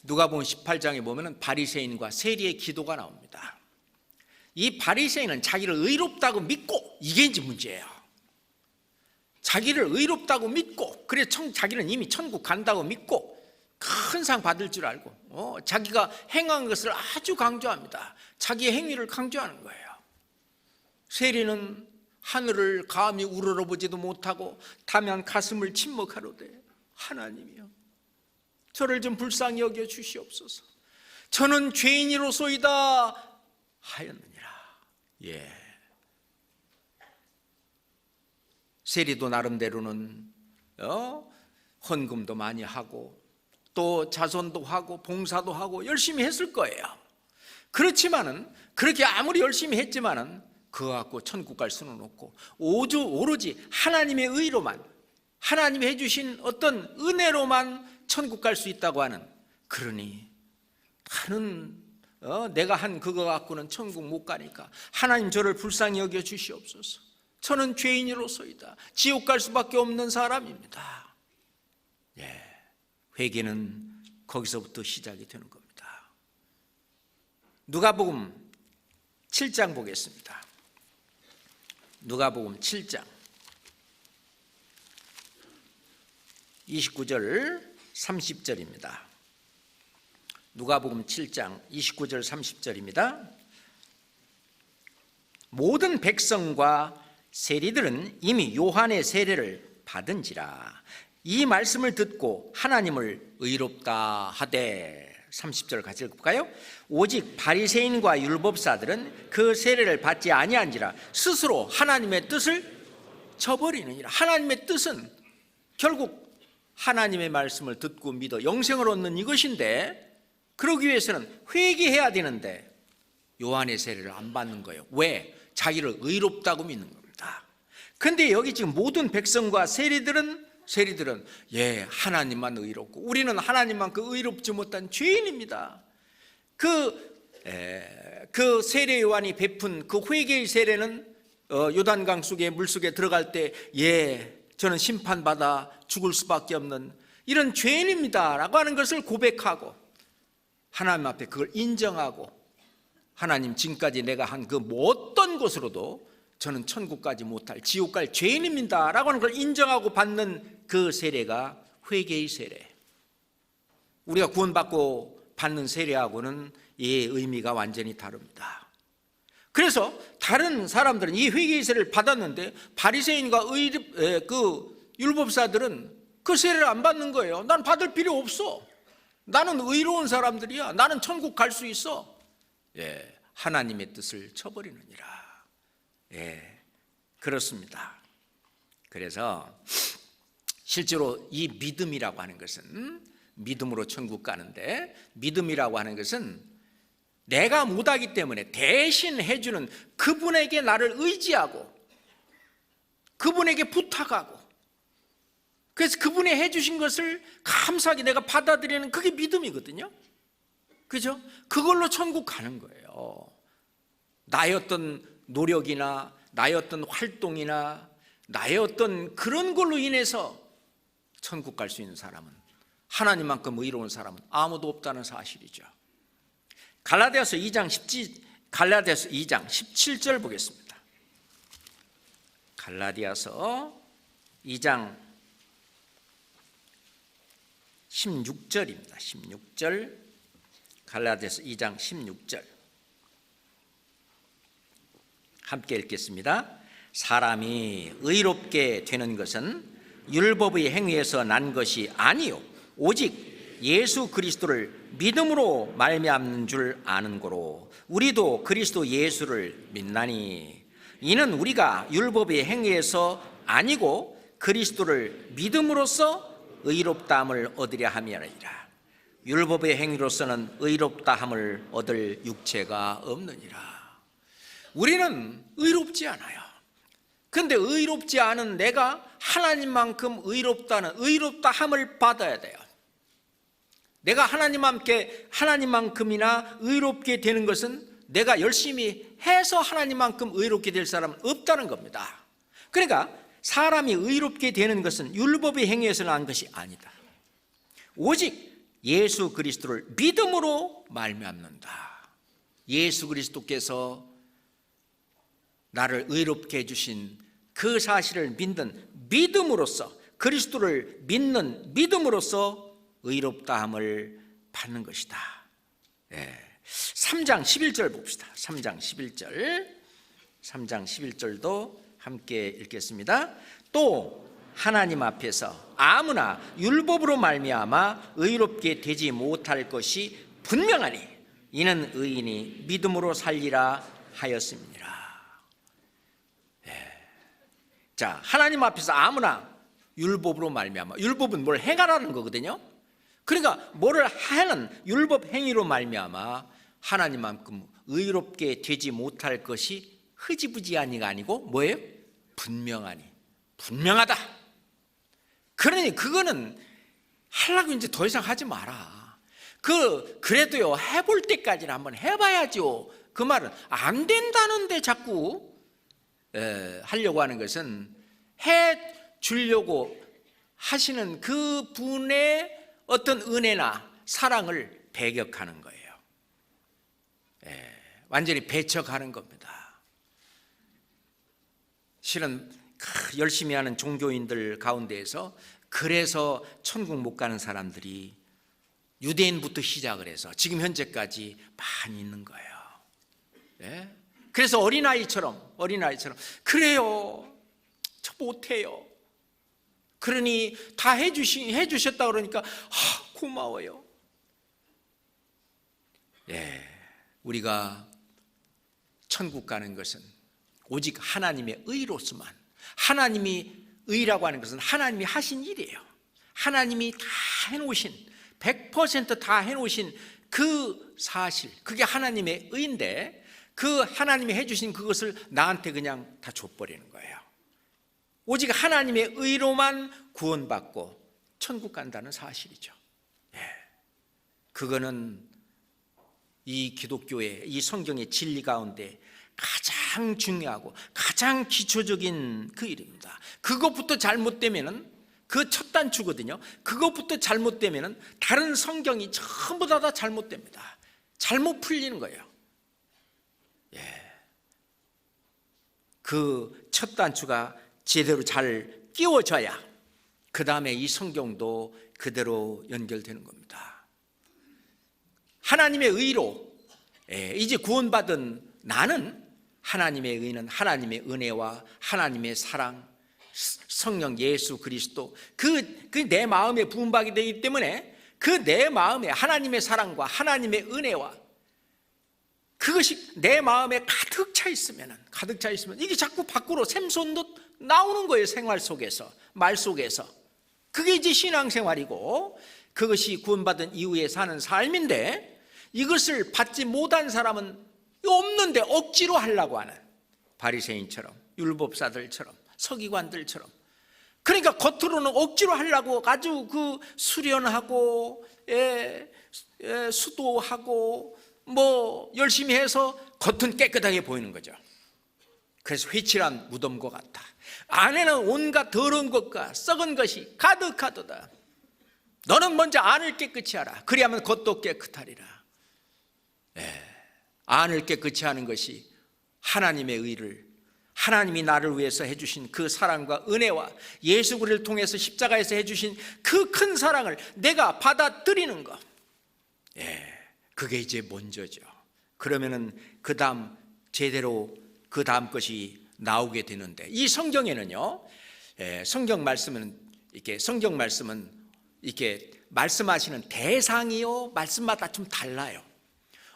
누가복음 18장에 보면 바리새인과 세리의 기도가 나옵니다. 이 바리새인은 자기를 의롭다고 믿고, 이게 이제 문제예요. 자기를 의롭다고 믿고, 그래서 자기는 이미 천국 간다고 믿고 큰 상 받을 줄 알고 자기가 행한 것을 아주 강조합니다. 자기의 행위를 강조하는 거예요. 세리는 하늘을 감히 우러러보지도 못하고 다만 가슴을 침묵하로되 하나님이여 저를 좀 불쌍히 여겨 주시옵소서. 저는 죄인이로소이다 하였느니라. 세리도 나름대로는 헌금도 많이 하고 또 자선도 하고 봉사도 하고 열심히 했을 거예요. 그렇지만은 그렇게 아무리 열심히 했지만은 그거 갖고 천국 갈 수는 없고 오로지 하나님의 의로만, 하나님이 해주신 어떤 은혜로만 천국 갈 수 있다고 하는, 그러니 나는 내가 한 그거 갖고는 천국 못 가니까 하나님 저를 불쌍히 여겨 주시옵소서. 저는 죄인으로서이다. 지옥 갈 수밖에 없는 사람입니다. 회개는 거기서부터 시작이 되는 겁니다. 누가복음 7장 보겠습니다. 누가복음 7장 29절 30절입니다. 누가복음 7장 29절 30절입니다. 모든 백성과 세리들은 이미 요한의 세례를 받은지라 이 말씀을 듣고 하나님을 의롭다 하되, 30절 같이 읽을까요? 오직 바리새인과 율법사들은 그 세례를 받지 아니한지라 스스로 하나님의 뜻을 저버리느니라. 하나님의 뜻은 결국 하나님의 말씀을 듣고 믿어 영생을 얻는 이것인데, 그러기 위해서는 회개해야 되는데 요한의 세례를 안 받는 거예요. 왜? 자기를 의롭다고 믿는 겁니다. 그런데 여기 지금 모든 백성과 세리들은 하나님만 의롭고 우리는 하나님만큼 의롭지 못한 죄인입니다. 그 세례 요한이 베푼 그 회개의 세례는 요단강 속에 물속에 들어갈 때 저는 심판받아 죽을 수밖에 없는 이런 죄인입니다 라고 하는 것을 고백하고 하나님 앞에 그걸 인정하고, 하나님 지금까지 내가 한 그 어떤 것으로도 저는 천국까지 못할 지옥 갈 죄인입니다 라고 하는 걸 인정하고 받는 그 세례가 회개의 세례. 우리가 구원받고 받는 세례하고는 이 의미가 완전히 다릅니다. 그래서 다른 사람들은 이 회개의 세례를 받았는데 바리새인과 그 율법사들은 그 세례를 안 받는 거예요. 난 받을 필요 없어. 나는 의로운 사람들이야. 나는 천국 갈 수 있어. 하나님의 뜻을 쳐버리느니라. 그렇습니다. 그래서 실제로 이 믿음이라고 하는 것은, 믿음으로 천국 가는데 믿음이라고 하는 것은 내가 못하기 때문에 대신 해주는 그분에게 나를 의지하고 그분에게 부탁하고, 그래서 그분이 해주신 것을 감사하게 내가 받아들이는 그게 믿음이거든요. 그죠? 그걸로 천국 가는 거예요. 나의 어떤 노력이나 나의 어떤 활동이나 나의 어떤 그런 걸로 인해서 천국 갈 수 있는 사람은, 하나님만큼 의로운 사람은 아무도 없다는 사실이죠. 갈라디아서 2장 17절 보겠습니다. 갈라디아서 2장 16절입니다. 16절, 갈라디아서 2장 16절 함께 읽겠습니다. 사람이 의롭게 되는 것은 율법의 행위에서 난 것이 아니요 오직 예수 그리스도를 믿음으로 말미암는 줄 아는 고로 우리도 그리스도 예수를 믿나니 이는 우리가 율법의 행위에서 아니고 그리스도를 믿음으로써 의롭다함을 얻으려 함이니라. 율법의 행위로서는 의롭다함을 얻을 육체가 없느니라. 우리는 의롭지 않아요. 그런데 의롭지 않은 내가 하나님만큼 의롭다함을 받아야 돼요. 내가 하나님만큼이나 의롭게 되는 것은 내가 열심히 해서 하나님만큼 의롭게 될 사람은 없다는 겁니다. 그러니까 사람이 의롭게 되는 것은 율법의 행위에서 난 것이 아니다. 오직 예수 그리스도를 믿음으로 말미암는다. 예수 그리스도께서 나를 의롭게 해주신 그 사실을 믿는 믿음으로써, 그리스도를 믿는 믿음으로써 의롭다함을 받는 것이다. 3장 11절 봅시다. 3장 11절도 함께 읽겠습니다. 또 하나님 앞에서 아무나 율법으로 말미암아 의롭게 되지 못할 것이 분명하니 이는 의인이 믿음으로 살리라 하였음이니라. 자, 하나님 앞에서 아무나 율법으로 말미암아, 율법은 뭘 행하라는 거거든요. 그러니까 뭐를 하는 율법 행위로 말미암아 하나님만큼 의롭게 되지 못할 것이 흐지부지하니가 아니고 뭐예요? 분명하니, 분명하다. 그러니 그거는 하려고 이제 더 이상 하지 마라. 그래도요, 해볼 때까지는 한번 해봐야죠. 그 말은 안 된다는데 자꾸 하려고 하는 것은 해 주려고 하시는 그 분의 어떤 은혜나 사랑을 배격하는 거예요. 완전히 배척하는 겁니다. 실은 열심히 하는 종교인들 가운데에서 그래서 천국 못 가는 사람들이 유대인부터 시작을 해서 지금 현재까지 많이 있는 거예요. 그래서 어린아이처럼 그래요, 저 못해요. 그러니 다 해주셨다 그러니까 고마워요. 우리가 천국 가는 것은 오직 하나님의 의로서만, 하나님이 의라고 하는 것은 하나님이 하신 일이에요. 하나님이 다 해놓으신, 100% 다 해놓으신 그 사실, 그게 하나님의 의인데 그 하나님이 해주신 그것을 나한테 그냥 다 줘버리는 거예요. 오직 하나님의 의로만 구원받고 천국 간다는 사실이죠. 그거는 이 기독교의, 이 성경의 진리 가운데 가장 중요하고 가장 기초적인 그 일입니다. 그것부터 잘못되면은, 그 첫 단추거든요. 그것부터 잘못되면은 다른 성경이 전부 다 잘못됩니다. 잘못 풀리는 거예요. 그 첫 단추가 제대로 잘 끼워져야 그 다음에 이 성경도 그대로 연결되는 겁니다. 하나님의 의로 이제 구원받은 나는, 하나님의 의는 하나님의 은혜와 하나님의 사랑, 성령 예수 그리스도, 그 내 마음에 부음받게 되기 때문에 그 내 마음에 하나님의 사랑과 하나님의 은혜와 그것이 내 마음에 가득 차 있으면 이게 자꾸 밖으로 샘솟듯 나오는 거예요. 생활 속에서, 말 속에서. 그게 이제 신앙생활이고 그것이 구원받은 이후에 사는 삶인데, 이것을 받지 못한 사람은 없는데 억지로 하려고 하는 바리새인처럼, 율법사들처럼, 서기관들처럼. 그러니까 겉으로는 억지로 하려고 아주 그 수련하고 수도하고 뭐 열심히 해서 겉은 깨끗하게 보이는 거죠. 그래서 회칠한 무덤과 같다. 안에는 온갖 더러운 것과 썩은 것이 가득하도다. 너는 먼저 안을 깨끗이 하라. 그리하면 겉도 깨끗하리라. 안을 깨끗이 하는 것이 하나님의 의를, 하나님이 나를 위해서 해주신 그 사랑과 은혜와 예수 그리스도를 통해서 십자가에서 해주신 그 큰 사랑을 내가 받아들이는 것, 그게 이제 먼저죠. 그러면은 그 다음 제대로 그 다음 것이 나오게 되는데, 이 성경에는요, 성경 말씀은 이렇게 말씀하시는 대상이요, 말씀마다 좀 달라요.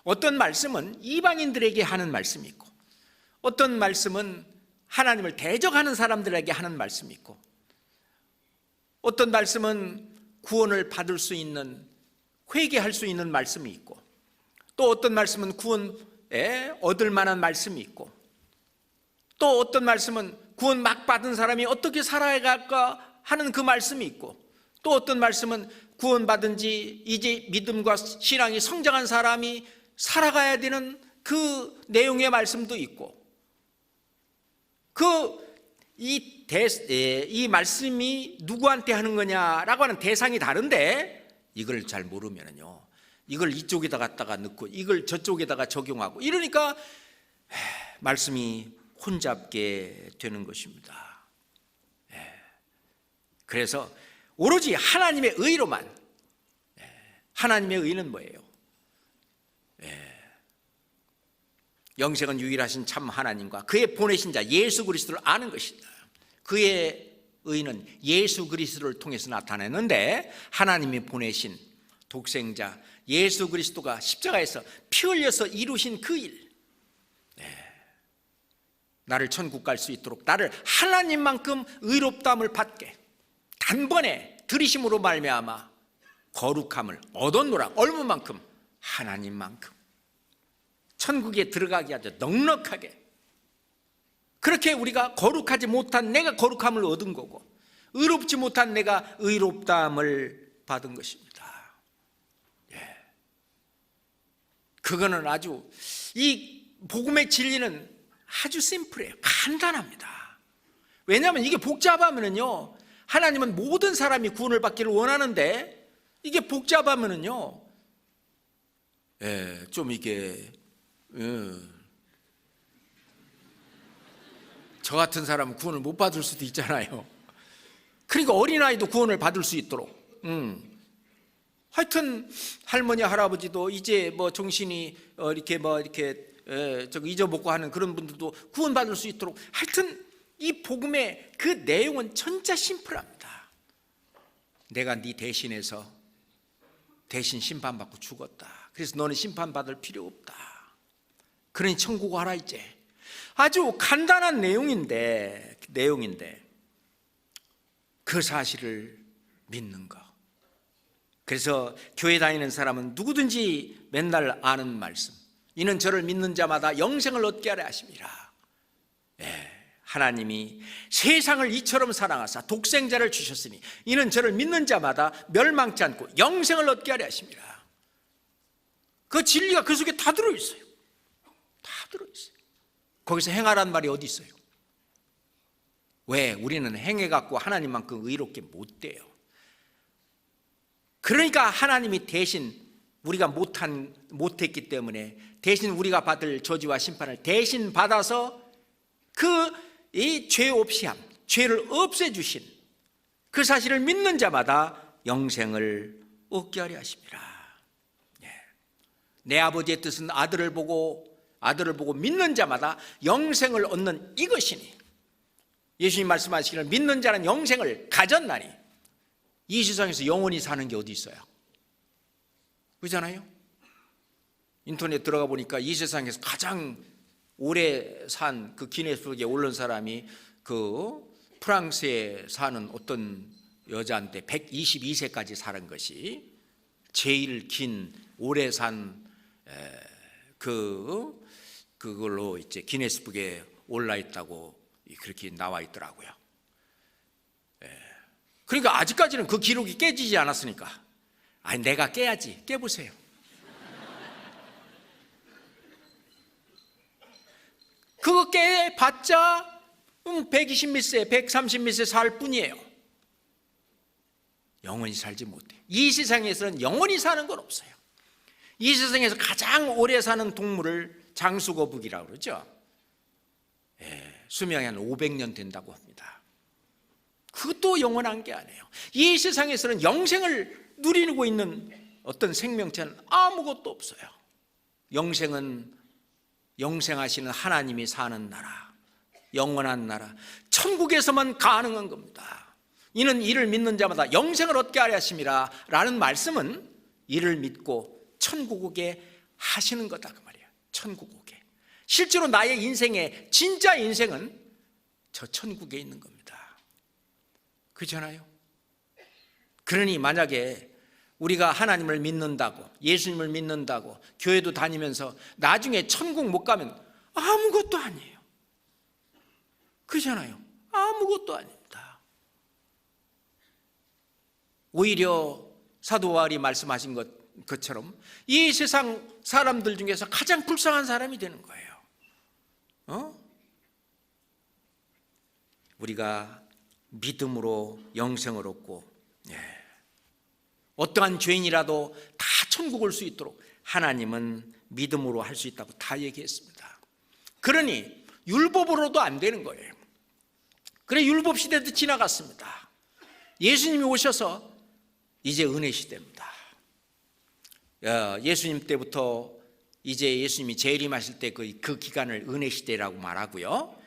어떤 말씀은 이방인들에게 하는 말씀이 있고, 어떤 말씀은 하나님을 대적하는 사람들에게 하는 말씀이 있고, 어떤 말씀은 구원을 받을 수 있는, 회개할 수 있는 말씀이 있고, 또 어떤 말씀은 구원에 얻을 만한 말씀이 있고, 또 어떤 말씀은 구원 막 받은 사람이 어떻게 살아갈까 하는 그 말씀이 있고, 또 어떤 말씀은 구원받은 지 이제 믿음과 신앙이 성장한 사람이 살아가야 되는 그 내용의 말씀도 있고, 이 말씀이 누구한테 하는 거냐라고 하는 대상이 다른데, 이걸 잘 모르면은요, 이걸 이쪽에다 갖다가 넣고 이걸 저쪽에다가 적용하고 이러니까 말씀이 혼잡게 되는 것입니다. 그래서 오로지 하나님의 의로만, 하나님의 의는 뭐예요? 영생은 유일하신 참 하나님과 그의 보내신 자 예수 그리스도를 아는 것이다. 그의 의는 예수 그리스도를 통해서 나타내는데, 하나님이 보내신 독생자 예수 그리스도가 십자가에서 피 흘려서 이루신 그 일, 나를 천국 갈 수 있도록 나를 하나님만큼 의롭다함을 받게 단번에 들이심으로 말미암아 거룩함을 얻었노라. 얼마만큼? 하나님만큼 천국에 들어가게 하죠. 넉넉하게. 그렇게 우리가 거룩하지 못한 내가 거룩함을 얻은 거고, 의롭지 못한 내가 의롭다함을 받은 것입니다. 그거는 아주, 이 복음의 진리는 아주 심플해요. 간단합니다. 왜냐하면 이게 복잡하면은요, 하나님은 모든 사람이 구원을 받기를 원하는데, 이게 복잡하면은요, 좀 이게 저 같은 사람은 구원을 못 받을 수도 있잖아요. 그러니까 어린아이도 구원을 받을 수 있도록, 하여튼 할머니 할아버지도 이제 뭐 정신이 이렇게 저거 잊어먹고 하는 그런 분들도 구원받을 수 있도록, 하여튼 이 복음의 그 내용은 진짜 심플합니다. 내가 네 대신해서 대신 심판받고 죽었다. 그래서 너는 심판받을 필요 없다. 그러니 천국 와라 이제. 아주 간단한 내용인데 그 사실을 믿는 거. 그래서 교회 다니는 사람은 누구든지 맨날 아는 말씀, 이는 저를 믿는 자마다 영생을 얻게 하려 하심이라. 하나님이 세상을 이처럼 사랑하사 독생자를 주셨으니 이는 저를 믿는 자마다 멸망치 않고 영생을 얻게 하려 하심이라. 그 진리가 그 속에 다 들어있어요. 다 들어있어요. 거기서 행하라는 말이 어디 있어요? 왜? 우리는 행해갖고 하나님만큼 의롭게 못 돼요. 그러니까 하나님이 대신 우리가 못했기 때문에 대신 우리가 받을 저주와 심판을 대신 받아서 이 죄 없이함, 죄를 없애주신 그 사실을 믿는 자마다 영생을 얻게 하려 하십니다. 내 아버지의 뜻은 아들을 보고 믿는 자마다 영생을 얻는 이것이니, 예수님 말씀하시기를 믿는 자는 영생을 가졌나니. 이 세상에서 영원히 사는 게 어디 있어요? 그렇잖아요. 인터넷 들어가 보니까 이 세상에서 가장 오래 산 그 기네스북에 오른 사람이 그 프랑스에 사는 어떤 여자한테 122세까지 사는 것이 제일 긴 오래 산 그걸로 이제 기네스북에 올라 있다고 그렇게 나와 있더라고요. 그러니까 아직까지는 그 기록이 깨지지 않았으니까, 아니 내가 깨야지. 깨보세요. 그거 깨봤자 120몇 세, 130몇 세 살 뿐이에요. 영원히 살지 못해. 이 세상에서는 영원히 사는 건 없어요. 이 세상에서 가장 오래 사는 동물을 장수거북이라고 그러죠. 수명이 한 500년 된다고 합니다. 그것도 영원한 게 아니에요. 이 세상에서는 영생을 누리고 있는 어떤 생명체는 아무것도 없어요. 영생은 영생하시는 하나님이 사는 나라, 영원한 나라, 천국에서만 가능한 겁니다. 이는 이를 믿는 자마다 영생을 얻게 하려 하심이라 라는 말씀은 이를 믿고 천국 오게 하시는 거다 그 말이에요. 천국 오게. 실제로 나의 인생의 진짜 인생은 저 천국에 있는 겁니다. 그렇잖아요. 그러니 만약에 우리가 하나님을 믿는다고, 예수님을 믿는다고 교회도 다니면서 나중에 천국 못 가면 아무것도 아니에요. 그렇잖아요. 아무것도 아닙니다. 오히려 사도 바울이 말씀하신 것처럼 이 세상 사람들 중에서 가장 불쌍한 사람이 되는 거예요. 우리가 믿음으로 영생을 얻고, 어떠한 죄인이라도 다 천국 올 수 있도록 하나님은 믿음으로 할 수 있다고 다 얘기했습니다. 그러니 율법으로도 안 되는 거예요. 그래 율법 시대도 지나갔습니다. 예수님이 오셔서 이제 은혜 시대입니다. 예수님 때부터 이제 예수님이 재림하실 때 그 기간을 은혜 시대라고 말하고요.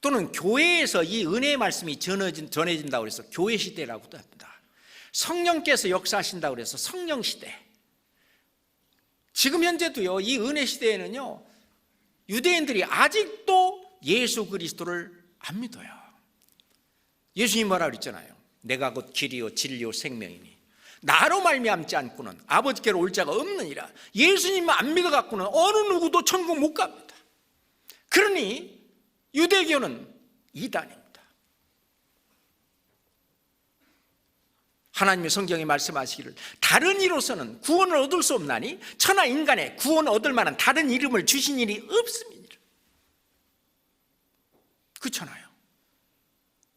또는 교회에서 이 은혜의 말씀이 전해진다고 해서 교회 시대라고도 합니다. 성령께서 역사하신다고 해서 성령 시대. 지금 현재도요, 이 은혜 시대에는요, 유대인들이 아직도 예수 그리스도를 안 믿어요. 예수님 뭐라 그랬잖아요. 내가 곧 길이요 진리요 생명이니 나로 말미암지 않고는 아버지께로 올 자가 없느니라. 예수님만 안 믿어갖고는 어느 누구도 천국 못 갑니다. 그러니 유대교는 이단입니다. 하나님의 성경에 말씀하시기를 다른 이로서는 구원을 얻을 수 없나니 천하 인간의 구원을 얻을 만한 다른 이름을 주신 일이 없습니다. 그렇잖아요.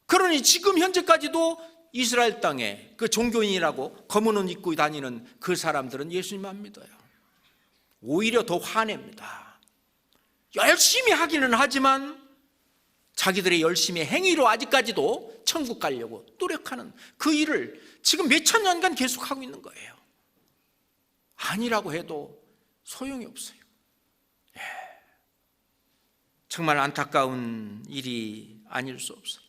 그러니 지금 현재까지도 이스라엘 땅에 그 종교인이라고 검은 옷 입고 다니는 그 사람들은 예수님 안 믿어요. 오히려 더 화냅니다. 열심히 하기는 하지만 자기들의 열심히 행위로 아직까지도 천국 가려고 노력하는 그 일을 지금 몇천 년간 계속하고 있는 거예요. 아니라고 해도 소용이 없어요. 정말 안타까운 일이 아닐 수 없어요.